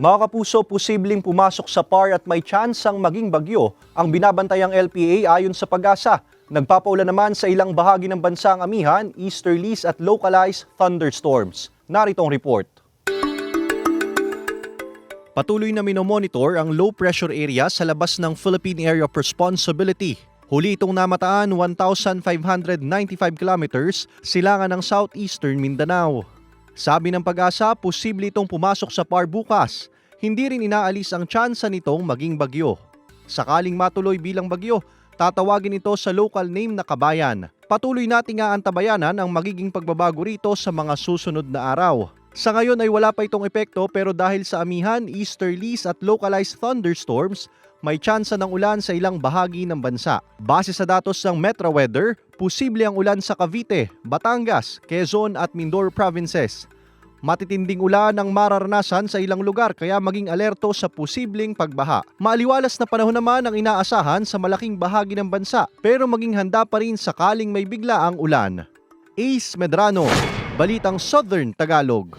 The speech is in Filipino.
Mga kapuso, posibleng pumasok sa PAR at may tsansang maging bagyo ang binabantayang LPA ayon sa Pag-asa. Nagpapaulan naman sa ilang bahagi ng bansa ang amihan, easterlies at localized thunderstorms. Narito ang report. Patuloy na minomonitor ang low pressure area sa labas ng Philippine Area of Responsibility. Huli itong namataan 1,595 kilometers silangan ng southeastern Mindanao. Sabi ng Pag-asa, posible itong pumasok sa PAR bukas. Hindi rin inaalis ang tsansa nitong maging bagyo. Sakaling matuloy bilang bagyo, tatawagin ito sa local name na Kabayan. Patuloy nating aantabayanan ang magiging pagbabago rito sa mga susunod na araw. Sa ngayon ay wala pa itong epekto pero dahil sa amihan, easterlies at localized thunderstorms, may tsansa ng ulan sa ilang bahagi ng bansa. Base sa datos ng Metro Weather, posible ang ulan sa Cavite, Batangas, Quezon at Mindoro provinces. Matitinding ulan ang mararanasan sa ilang lugar kaya maging alerto sa posibleng pagbaha. Maaliwalas na panahon naman ang inaasahan sa malaking bahagi ng bansa pero maging handa pa rin sakaling may biglaang ulan. Ace Medrano, Balitang Southern Tagalog.